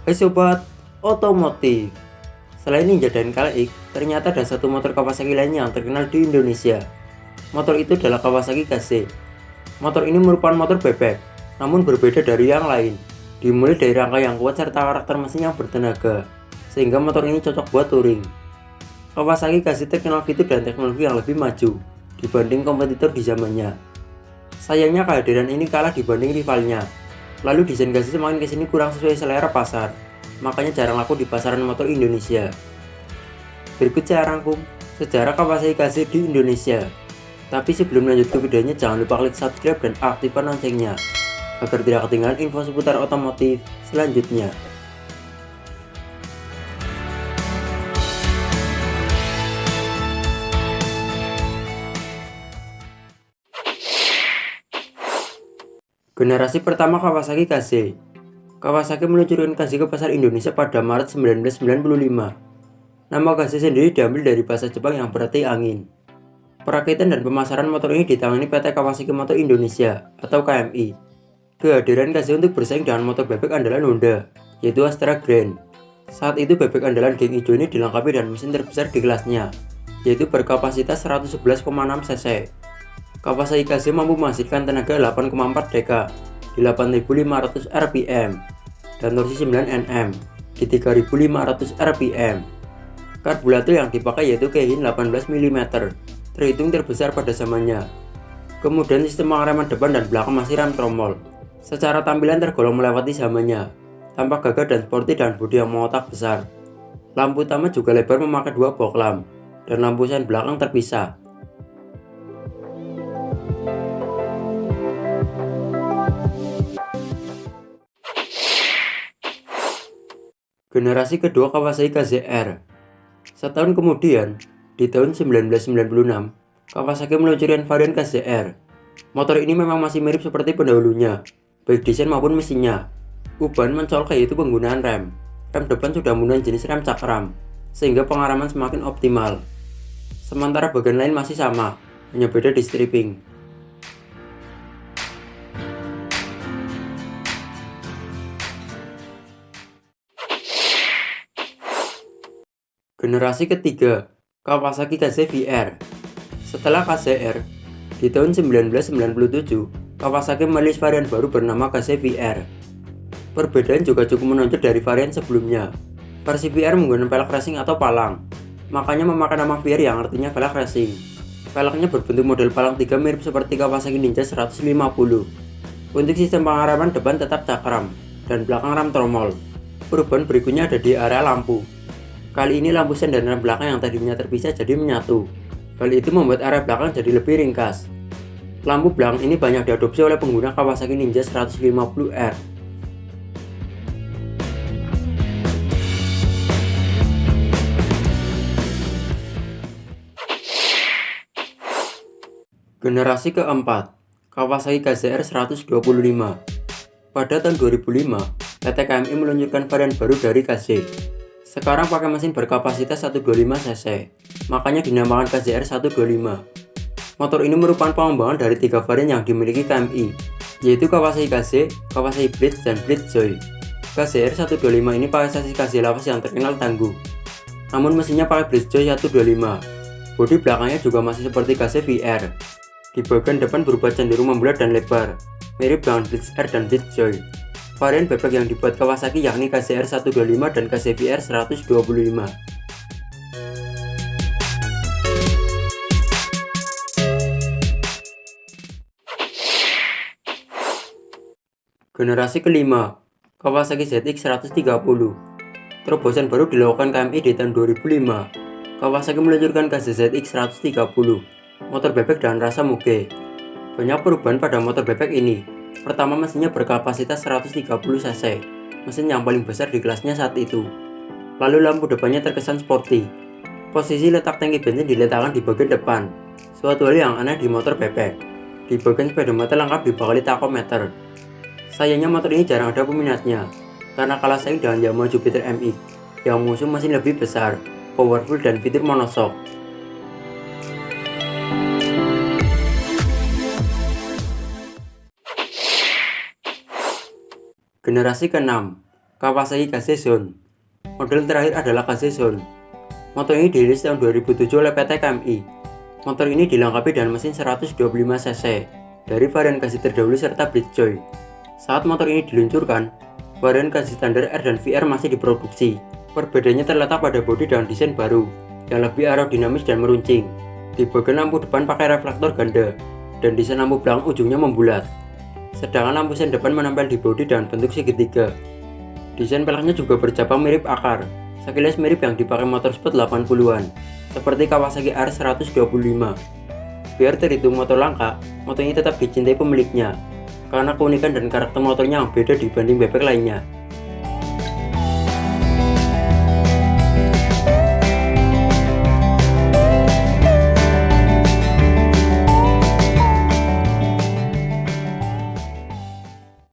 Hai sobat otomotif, selain Ninja dan KLX, ternyata ada satu motor Kawasaki lainnya yang terkenal di Indonesia. Motor itu adalah Kawasaki KZ. Motor ini merupakan motor bebek, namun berbeda dari yang lain. Dimulai dari rangka yang kuat serta karakter mesin yang bertenaga, sehingga motor ini cocok buat touring. Kawasaki KZ terkenal fitur dan teknologi yang lebih maju dibanding kompetitor di zamannya. Sayangnya kehadiran ini kalah dibanding rivalnya. Lalu desain KZ semakin kesini kurang sesuai selera pasar, makanya jarang laku di pasaran motor Indonesia. Berikut saya rangkum sejarah Kawasaki KZ di Indonesia. Tapi sebelum lanjut ke videonya, jangan lupa klik subscribe dan aktifkan loncengnya agar tidak ketinggalan info seputar otomotif selanjutnya. Generasi pertama Kawasaki KZ. Kawasaki meluncurkan KZ ke pasar Indonesia pada Maret 1995. Nama KZ sendiri diambil dari bahasa Jepang yang berarti angin. Perakitan dan pemasaran motor ini ditangani PT Kawasaki Motor Indonesia atau KMI. Kehadiran KZ untuk bersaing dengan motor bebek andalan Honda, yaitu Astra Grand. Saat itu bebek andalan geng hijau ini dilengkapi dengan mesin terbesar di kelasnya, yaitu berkapasitas 111,6 cc. Kawasaki KZ mampu menghasilkan tenaga 8,4 dk di 8.500 rpm dan torsi 9 Nm di 3.500 rpm. Karburator yang dipakai yaitu Keihin 18 mm, terhitung terbesar pada zamannya. Kemudian sistem pengereman depan dan belakang masih rem tromol. Secara tampilan tergolong melewati zamannya, tampak gagah dan sporty dan bodi yang mengotak besar. Lampu utama juga lebar memakai dua box lamp, dan lampu sen belakang terpisah. Generasi kedua Kawasaki KZR. Setahun kemudian, di tahun 1996, Kawasaki meluncurkan varian KZR. Motor ini memang masih mirip seperti pendahulunya, baik desain maupun mesinnya. Perubahan mencolok yaitu penggunaan rem. Rem depan sudah menggunakan jenis rem cakram, sehingga pengereman semakin optimal. Sementara bagian lain masih sama, hanya beda di stripping. Generasi ketiga, Kawasaki KZ VR. Setelah KZR, di tahun 1997, Kawasaki merilis varian baru bernama KZ VR. Perbedaan juga cukup menonjol dari varian sebelumnya. Versi VR menggunakan velg racing atau palang, makanya memakai nama VR yang artinya velg racing. Velgnya berbentuk model palang 3 mirip seperti Kawasaki Ninja 150. Untuk sistem pengereman depan tetap cakram, dan belakang rem tromol. Perubahan berikutnya ada di area lampu. Kali ini lampu sen dan rem belakang yang tadinya terpisah jadi menyatu. Hal itu membuat area belakang jadi lebih ringkas. Lampu belakang ini banyak diadopsi oleh pengguna Kawasaki Ninja 150R. Generasi keempat, Kawasaki KZR 125. Pada tahun 2005, PT KMI meluncurkan varian baru dari KZ. Sekarang pakai mesin berkapasitas 125 cc, makanya dinamakan KZR 125. Motor ini merupakan pengembangan dari 3 varian yang dimiliki KMI, yaitu Kawasaki KZ, Kawasaki Blitz, dan Blitz Joy. KZR 125 ini pakai sasis KZ lawas yang terkenal tangguh, namun mesinnya pakai Blitz Joy 125. Bodi belakangnya juga masih seperti KZ VR. Di bagian depan berubah cenderung membulat dan lebar, mirip dengan Blitz R dan Blitz Joy. Varian bebek yang dibuat Kawasaki yakni KZR 125 dan KZ VR 125. Generasi kelima, Kawasaki ZX 130. Terobosan baru dilakukan KMI di tahun 2005. Kawasaki meluncurkan KZ ZX 130, motor bebek dengan rasa muge. Banyak perubahan pada motor bebek ini. Pertama, mesinnya berkapasitas 130 cc, mesin yang paling besar di kelasnya saat itu. Lalu lampu depannya terkesan sporty. Posisi letak tangki bensin diletakkan di bagian depan, suatu hal yang aneh di motor bebek. Di bagian speedometer lengkap dibekali tachometer. Sayangnya motor ini jarang ada peminatnya, karena kalah saing dengan Yamaha Jupiter MX, yang mengusung mesin lebih besar, powerful, dan fitur monoshock. Generasi ke-6, Kawasaki Kazezone. Model terakhir adalah Kazezone. Motor ini dirilis tahun 2007 oleh PT KMI. Motor ini dilengkapi dengan mesin 125 cc dari varian kasih terdahulu serta blade joy. Saat motor ini diluncurkan, varian kasih standar R dan VR masih diproduksi. Perbedaannya terletak pada bodi dengan desain baru yang lebih aerodinamis dan meruncing. Di bagian lampu depan pakai reflektor ganda dan desain lampu belakang ujungnya membulat. Sedangkan lampu sen depan menempel di bodi dengan bentuk segitiga. Desain peleknya juga bercabang mirip akar, sekilas mirip yang dipakai motorsport 80-an, seperti Kawasaki R125. Biar terhitung motor langka, motor ini tetap dicintai pemiliknya, karena keunikan dan karakter motornya yang beda dibanding bebek lainnya.